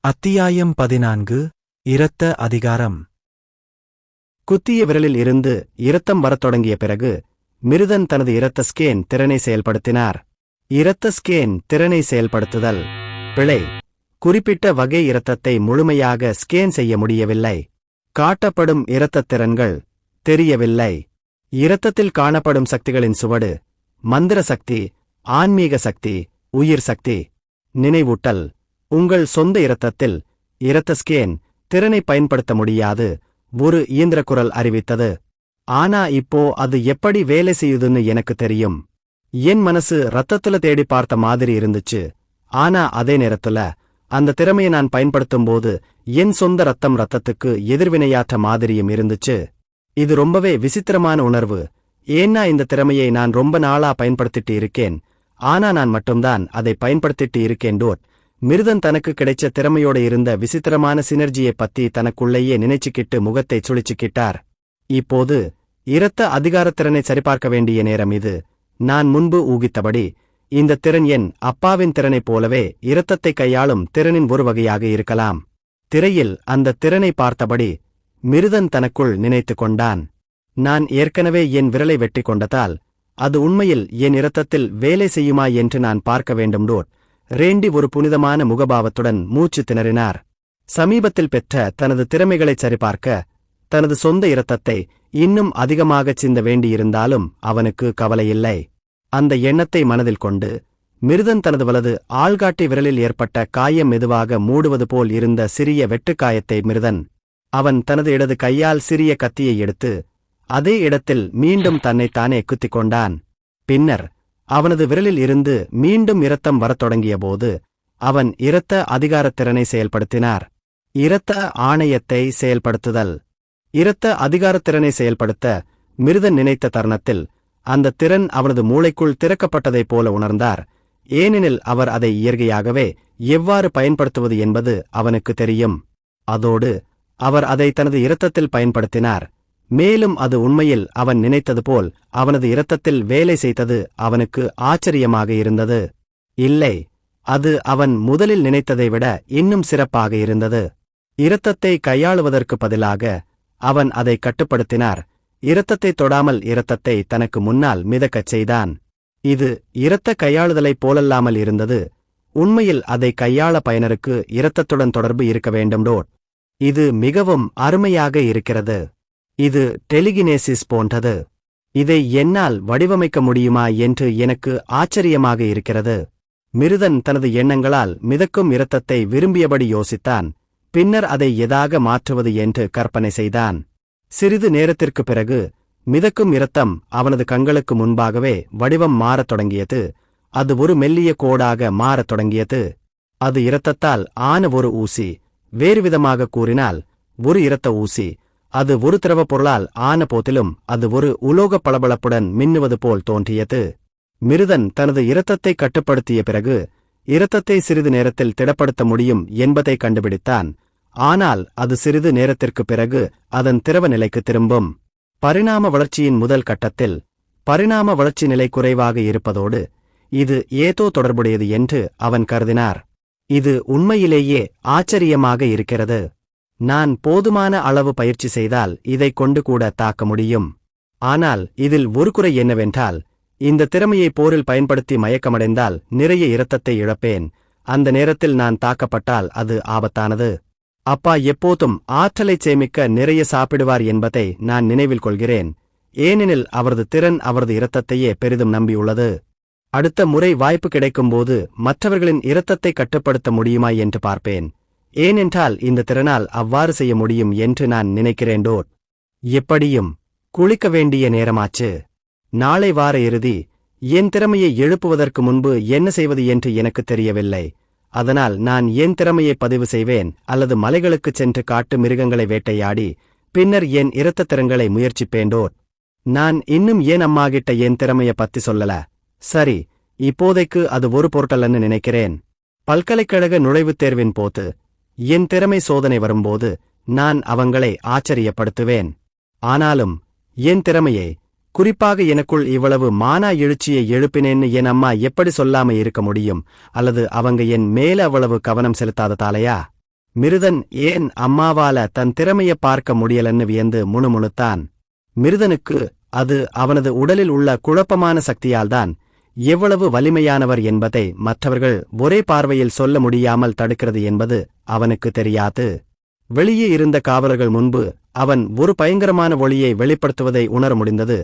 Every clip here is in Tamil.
அத்தியாயம் 14 இரத்த அதிகாரம். குத்திய விரலில் இருந்து இரத்தம் வரத் தொடங்கிய பிறகு மிருதன் தனது இரத்த ஸ்கேன் திறனை செயல்படுத்தினார். இரத்த ஸ்கேன் திறனை செயல்படுத்துதல் பிழை. குறிப்பிட்ட வகை இரத்தத்தை முழுமையாக ஸ்கேன் செய்ய முடியவில்லை. காட்டப்படும் இரத்தத் திறன்கள் தெரியவில்லை. இரத்தத்தில் காணப்படும் சக்திகளின் சுவடு: மந்திர சக்தி, ஆன்மீக சக்தி, உயிர் சக்தி. நினைவூட்டல்: உங்கள் சொந்த இரத்தத்தில் இரத்த ஸ்கேன் திறனை பயன்படுத்த முடியாது, ஒரு இயந்திர குரல் அறிவித்தது. ஆனா இப்போ அது எப்படி வேலை செய்யுதுன்னு எனக்கு தெரியும். என் மனசு ரத்தத்துல தேடி பார்த்த மாதிரி இருந்துச்சு. ஆனா அதே நேரத்துல அந்த திறமையை நான் பயன்படுத்தும்போது என் சொந்த ரத்தத்துக்கு எதிர்வினையாற்ற மாதிரியும் இருந்துச்சு. இது ரொம்பவே விசித்திரமான உணர்வு. ஏன்னா இந்த திறமையை நான் ரொம்ப நாளா பயன்படுத்திட்டு இருக்கேன், ஆனா நான் மட்டும்தான் அதை பயன்படுத்திட்டு இருக்கேன். மிருதன் தனக்கு கிடைச்ச திறமையோட இருந்த விசித்திரமான சினர்ஜியை பத்தி தனக்குள்ளேயே நினைச்சுக்கிட்டு முகத்தை சுழிச்சுக்கிட்டார். இப்போது இரத்த அதிகாரத்திறனை சரிபார்க்க வேண்டிய நேரம் இது. நான் முன்பு ஊகித்தபடி இந்த திறன் என் அப்பாவின் திறனைப் போலவே இரத்தத்தை கையாளும் திறனின் ஒரு வகையாக இருக்கலாம். திரையில் அந்த திறனை பார்த்தபடி மிருதன் தனக்குள் நினைத்து கொண்டான். நான் ஏற்கனவே என் விரலை வெட்டி கொண்டதால் அது உண்மையில் என் இரத்தத்தில் வேலை செய்யுமா என்று நான் பார்க்க வேண்டும். ரேண்டி ஒரு புனிதமான முகபாவத்துடன் மூச்சு திணறினார். சமீபத்தில் பெற்ற தனது திறமைகளைச் சரிபார்க்க தனது சொந்த இரத்தத்தை இன்னும் அதிகமாகச் சிந்த வேண்டியிருந்தாலும் அவனுக்கு கவலையில்லை. அந்த எண்ணத்தை மனதில் கொண்டு மிருதன் தனது வலது ஆள்காட்டி விரலில் ஏற்பட்ட காயம் மெதுவாக மூடுவது போல் இருந்த சிறிய வெட்டுக்காயத்தை அவன் தனது இடது கையால் சிறிய கத்தியை எடுத்து அதே இடத்தில் மீண்டும் தன்னைத்தானே குத்திக் கொண்டான். பின்னர் அவனது விரலில் இருந்து மீண்டும் இரத்தம் வரத் தொடங்கியபோது அவன் இரத்த அதிகாரத்திறனை செயல்படுத்தினார். இரத்த ஆணையத்தை செயல்படுத்துதல். இரத்த அதிகாரத்திறனை செயல்படுத்த மிருதன் நினைத்த தருணத்தில் அந்த திறன் அவனது மூளைக்குள் திறக்கப்பட்டதைப் போல உணர்ந்தார். ஏனெனில் அவர் அதை இயற்கையாகவே எவ்வாறு பயன்படுத்துவது என்பது அவனுக்கு தெரியும். அதோடு அவர் அதை தனது இரத்தத்தில் பயன்படுத்தினார். மேலும் அது உண்மையில் அவன் நினைத்தது போல் அவனது இரத்தத்தில் வேலை செய்தது அவனுக்கு ஆச்சரியமாக இருந்தது. இல்லை, அது அவன் முதலில் நினைத்ததை விட இன்னும் சிறப்பாக இருந்தது. இரத்தத்தை கையாளுவதற்கு பதிலாக அவன் அதை கட்டுப்படுத்தினார். இரத்தத்தை தொடாமல் இரத்தத்தை தனக்கு முன்னால் மிதக்கச் செய்தான். இது இரத்த கையாளுதலைப் போலல்லாமல் இருந்தது. உண்மையில் அதை கையாள பயனருக்கு இரத்தத்துடன் தொடர்பு இருக்க வேண்டும். இது மிகவும் அருமையாக இருக்கிறது. இது டெலிகினேசிஸ் போன்றது. இதை என்னால் வடிவமைக்க முடியுமா என்று எனக்கு ஆச்சரியமாக இருக்கிறது. மிருதன் தனது எண்ணங்களால் மிதக்கும் இரத்தத்தை விரும்பியபடி யோசித்தான். பின்னர் அதை எதாக மாற்றுவது என்று கற்பனை செய்தான். சிறிது நேரத்திற்குப் பிறகு மிதக்கும் இரத்தம் அவனது கண்களுக்கு முன்பாகவே வடிவம் மாறத் தொடங்கியது. அது ஒரு மெல்லிய கோடாக மாறத் தொடங்கியது. அது இரத்தத்தால் ஆன ஒரு ஊசி. வேறுவிதமாக கூறினால் ஒரு இரத்த ஊசி. அது ஒரு திரவ பொருளால் ஆன போதிலும் அது ஒரு உலோக பளபளப்புடன் மின்னுவது போல் தோன்றியது. மிருதன் தனது இரத்தத்தை கட்டுப்படுத்திய பிறகு இரத்தத்தை சிறிது நேரத்தில் திடப்படுத்த முடியும் என்பதை கண்டுபிடித்தான். ஆனால் அது சிறிது நேரத்திற்குப் பிறகு அதன் திரவ நிலைக்கு திரும்பும். பரிணாம வளர்ச்சியின் முதல் கட்டத்தில் பரிணாம வளர்ச்சி நிலை குறைவாக இருப்பதோடு இது ஏதோ தொடர்புடையது என்று அவன் கருதினார். இது உண்மையிலேயே ஆச்சரியமாக இருக்கிறது. நான் போதுமான அளவு பயிற்சி செய்தால் இதைக் கொண்டு கூட தாக்க முடியும். ஆனால் இதில் ஒரு குறை என்னவென்றால், இந்த திறமையை போரில் பயன்படுத்தி மயக்கமடைந்தால் நிறைய இரத்தத்தை இழப்பேன். அந்த நேரத்தில் நான் தாக்கப்பட்டால் அது ஆபத்தானது. அப்பா எப்போதும் ஆற்றலைச் சேமிக்க நிறைய சாப்பிடுவார் என்பதை நான் நினைவில் கொள்கிறேன். ஏனெனில் அவரது திறன் அவரது இரத்தத்தையே பெரிதும் நம்பியுள்ளது. அடுத்த முறை வாய்ப்பு கிடைக்கும்போது மற்றவர்களின் இரத்தத்தை கட்டுப்படுத்த முடியுமா என்று பார்ப்பேன். ஏனென்றால் இந்த திறனால் அவ்வாறு செய்ய முடியும் என்று நான் நினைக்கிறேன். எப்படியும் குளிக்க வேண்டிய நேரமாச்சு. நாளை வார இறுதி. என் திறமையை எழுப்புவதற்கு முன்பு என்ன செய்வது என்று எனக்கு தெரியவில்லை. அதனால் நான் என் திறமையை பதிவு செய்வேன் அல்லது மலைகளுக்குச் சென்று காட்டு மிருகங்களை வேட்டையாடி பின்னர் என் இரத்த திறன்களை முயற்சிப்பேன். நான் இன்னும் என் அம்மாகிட்ட என் திறமையை பத்தி சொல்லல. சரி, இப்போதைக்கு அது ஒரு பொருட்டல்லன்னு நினைக்கிறேன். பல்கலைக்கழக நுழைவுத் தேர்வின் போது என் திறமை சோதனை வரும்போது நான் அவங்களை ஆச்சரியப்படுத்துவேன். ஆனாலும் என் திறமையை, குறிப்பாக எனக்குள் இவ்வளவு மானா எழுச்சியை எழுப்பினேன்னு என் அம்மா எப்படி சொல்லாம இருக்க முடியும்? அல்லது அவங்க என் மேல அவ்வளவு கவனம் செலுத்தாததாலையா? மிருதன் ஏன் அம்மாவால தன் திறமைய பார்க்க முடியலன்னு வியந்து முணுமுணுத்தான். மிருதனுக்கு அது அவனது உடலில் உள்ள குழப்பமான சக்தியால்தான் எவ்வளவு வலிமையானவர் என்பதை மற்றவர்கள் ஒரே பார்வையில் சொல்ல முடியாமல் தடுக்கிறது என்பது அவனுக்கு தெரியாது. வெளியே இருந்த காவலர்கள் முன்பு அவன் ஒரு பயங்கரமான ஒளியை வெளிப்படுத்துவதை உணர முடிந்தது.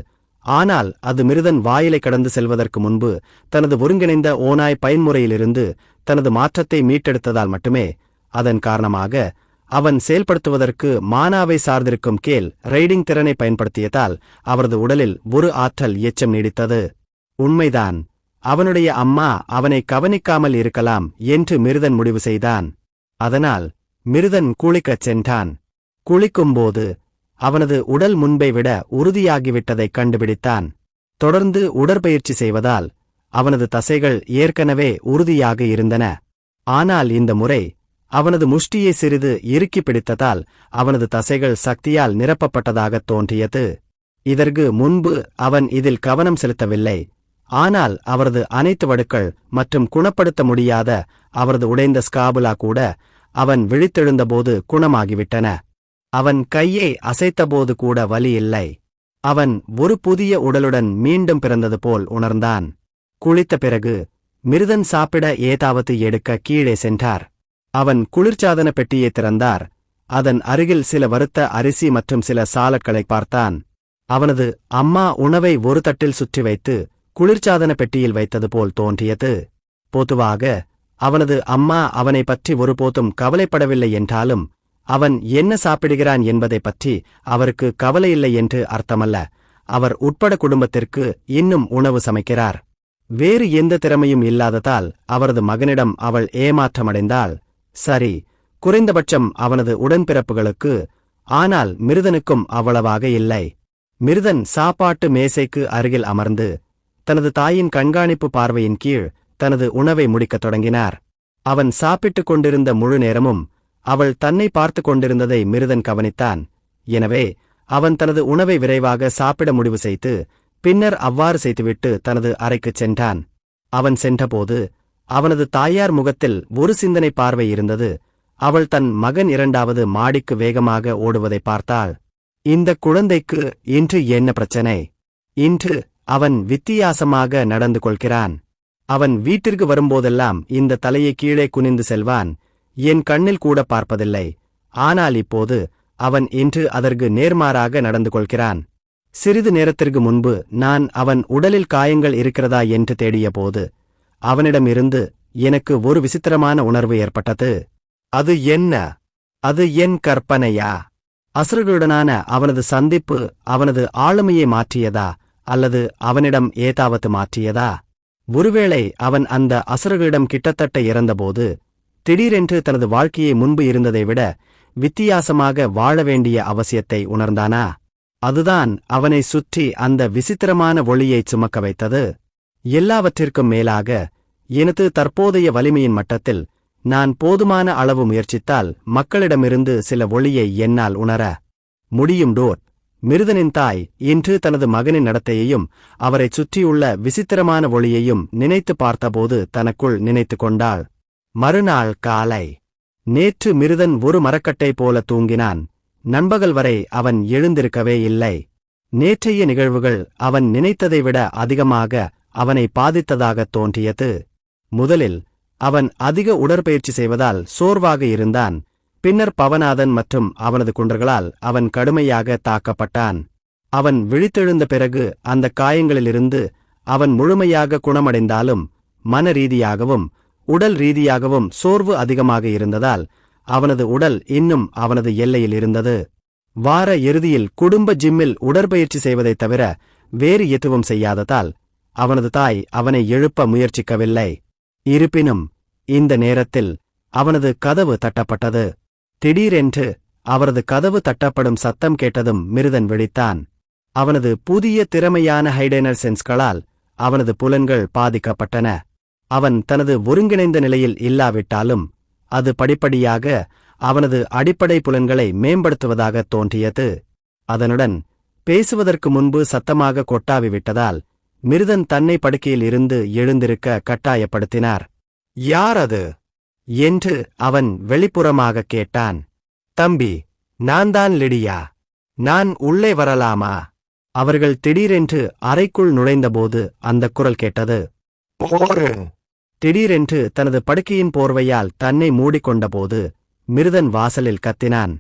ஆனால் அது மிருதன் வாயிலை கடந்து செல்வதற்கு முன்பு தனது ஒருங்கிணைந்த ஓநாய் பயன்முறையிலிருந்து தனது மாற்றத்தை மீட்டெடுத்ததால் மட்டுமே. அதன் காரணமாக அவன் செயல்படுத்துவதற்கு மானாவை சார்ந்திருக்கும் கேல் ரைடிங் திறனை பயன்படுத்தியதால் அவரது உடலில் ஒரு ஆற்றல் எச்சம் நீடித்தது. உண்மைதான், அவனுடைய அம்மா அவனை கவனிக்காமல் இருக்கலாம் என்று மிருதன் முடிவு செய்தான். அதனால் மிருதன் குளிக்கச் சென்றான். குளிக்கும்போது அவனது உடல் முன்பை விட உறுதியாகிவிட்டதைக் கண்டுபிடித்தான். தொடர்ந்து உடற்பயிற்சி செய்வதால் அவனது தசைகள் ஏற்கனவே உறுதியாக இருந்தன. ஆனால் இந்த முறை அவனது முஷ்டியை சிறிது இறுக்கி பிடித்ததால் அவனது தசைகள் சக்தியால் நிரப்பப்பட்டதாகத் தோன்றியது. இதற்கு முன்பு அவன் இதில் கவனம் செலுத்தவில்லை. ஆனால் அவரது அனைத்து வடுக்கள் மற்றும் குணப்படுத்த முடியாத அவரது உடைந்த ஸ்காபுலா கூட அவன் விழித்தெழுந்தபோது குணமாகிவிட்டன. அவன் கையை அசைத்தபோது கூட வலி இல்லை. அவன் ஒரு புதிய உடலுடன் மீண்டும் பிறந்தது போல் உணர்ந்தான். குளித்த பிறகு மிருதன் சாப்பிட ஏதாவது எடுக்க கீழே சென்றார். அவன் குளிர்சாதன பெட்டியை திறந்தார். அதன் அருகில் சில வறுத்த அரிசி மற்றும் சில சாலட்களை பார்த்தான். அவனது அம்மா உணவை ஒரு தட்டில் சுற்றி வைத்து குளிர்சாதன பெட்டியில் வைத்தது போல் தோன்றியது. பொதுவாக அவனது அம்மா அவனை பற்றி ஒருபோதும் கவலைப்படவில்லை என்றாலும் அவன் என்ன சாப்பிடுகிறான் என்பதை பற்றி அவருக்கு கவலையில்லை என்று அர்த்தமல்ல. அவர் உட்பட குடும்பத்திற்கு இன்னும் உணவு சமைக்கிறார். வேறு எந்த திறமையும் இல்லாததால் அவரது மகனிடம் அவள் ஏமாற்றமடைந்தாள். சரி, குறைந்தபட்சம் அவனது உடன்பிறப்புகளுக்கு. ஆனால் மிருதனுக்கும் அவ்வளவாக இல்லை. மிருதன் சாப்பாட்டு மேசைக்கு அருகில் அமர்ந்து தனது தாயின் கண்காணிப்பு பார்வையின் கீழ் தனது உணவை முடிக்கத் தொடங்கினார். அவன் சாப்பிட்டுக் கொண்டிருந்த முழு நேரமும் அவள் தன்னை பார்த்து கொண்டிருந்ததை மிருதன் கவனித்தான். எனவே அவன் தனது உணவை விரைவாக சாப்பிட முடிவு செய்து பின்னர் அவ்வாறு செய்துவிட்டு தனது அறைக்குச் சென்றான். அவன் சென்றபோது அவனது தாயார் முகத்தில் ஒரு சிந்தனை பார்வை இருந்தது. அவள் தன் மகன் 2வது மாடிக்கு வேகமாக ஓடுவதை பார்த்தாள். இந்த குழந்தைக்கு இன்று என்ன பிரச்சனை? இன்று அவன் வித்தியாசமாக நடந்து கொள்கிறான். அவன் வீட்டிற்கு வரும்போதெல்லாம் இந்த தலையை கீழே குனிந்து செல்வான். என் கண்ணில் கூட பார்ப்பதில்லை. ஆனால் இப்போது அவன் இன்று அதற்கு நேர்மாறாக நடந்து கொள்கிறான். சிறிது நேரத்திற்கு முன்பு நான் அவன் உடலில் காயங்கள் இருக்கிறதா என்று தேடியபோது அவனிடமிருந்து எனக்கு ஒரு விசித்திரமான உணர்வு ஏற்பட்டது. அது என்ன? அது என் கற்பனையா? அசுரர்களுடனான அவனது சந்திப்பு அவனது ஆளுமையை மாற்றியதா அல்லது அவனிடம் ஏதாவது மாற்றியதா? ஒருவேளை அவன் அந்த அசுரர்களிடம் கிட்டத்தட்ட இறந்தபோது திடீரென்று தனது வாழ்க்கையை முன்பு இருந்ததை விட வித்தியாசமாக வாழ வேண்டிய அவசியத்தை உணர்ந்தானா? அதுதான் அவனை சுற்றி அந்த விசித்திரமான ஒளியைச் சுமக்க வைத்தது. எல்லாவற்றிற்கும் மேலாக எனது தற்போதைய வலிமையின் மட்டத்தில் நான் போதுமான அளவு முயற்சித்தால் மக்களிடமிருந்து சில ஒளியை என்னால் உணர முடியும். டோட் மிருதனின் தாய் இன்று தனது மகனின் நடத்தையையும் அவரைச் சுற்றியுள்ள விசித்திரமான ஒளியையும் நினைத்து பார்த்தபோது தனக்குள் நினைத்து கொண்டாள். மறுநாள் காலை நேற்று மிருதன் ஒரு மரக்கட்டை போல தூங்கினான். நண்பகல் வரை அவன் எழுந்திருக்கவே இல்லை. நேற்றைய நிகழ்வுகள் அவன் நினைத்ததை விட அதிகமாக அவனை பாதித்ததாகத் தோன்றியது. முதலில் அவன் அதிக உடற்பயிற்சி செய்வதால் சோர்வாக இருந்தான். பின்னர் பவநாதன் மற்றும் அவனது குன்றர்களால் அவன் கடுமையாக தாக்கப்பட்டான். அவன் விழித்தெழுந்த பிறகு அந்த காயங்களிலிருந்து அவன் முழுமையாக குணமடைந்தாலும் மன ரீதியாகவும் உடல் ரீதியாகவும் சோர்வு அதிகமாக இருந்ததால் அவனது உடல் இன்னும் அவனது எல்லையில் இருந்தது. வார இறுதியில் குடும்ப ஜிம்மில் உடற்பயிற்சி செய்வதைத் தவிர வேறு எதுவும் செய்யாததால் அவனது தாய் அவனை எழுப்ப முயற்சிக்கவில்லை. இருப்பினும் இந்த நேரத்தில் அவனது கதவு தட்டப்பட்டது. திடீரென்று அவரது கதவு தட்டப்படும் சத்தம் கேட்டதும் மிருதன் விழித்தான். அவனது புதிய திறமையான ஹைடெனர் சென்ஸ்களால் அவனது புலன்கள் பாதிக்கப்பட்டன. அவன் தனது ஒருங்கிணைந்த நிலையில் இல்லாவிட்டாலும் அது படிப்படியாக அவனது அடிப்படை புலன்களை மேம்படுத்துவதாகத் தோன்றியது. அதனுடன் பேசுவதற்கு முன்பு சத்தமாக கொட்டாவிவிட்டதால் மிருதன் தன்னை படுக்கையில் இருந்து எழுந்திருக்க கட்டாயப்படுத்தினார். யார் அது? என்று அவன் வெளிப்புறமாகக் கேட்டான். தம்பி, நான்தான் லிடியா. நான் உள்ளே வரலாமா? அவர்கள் திடீரென்று அறைக்குள் நுழைந்தபோது அந்தக் குரல் கேட்டது. போரு. திடீரென்று தனது படுக்கையின் போர்வையால் தன்னை மூடிக்கொண்டபோது மிருதன் வாசலில் கத்தினான்.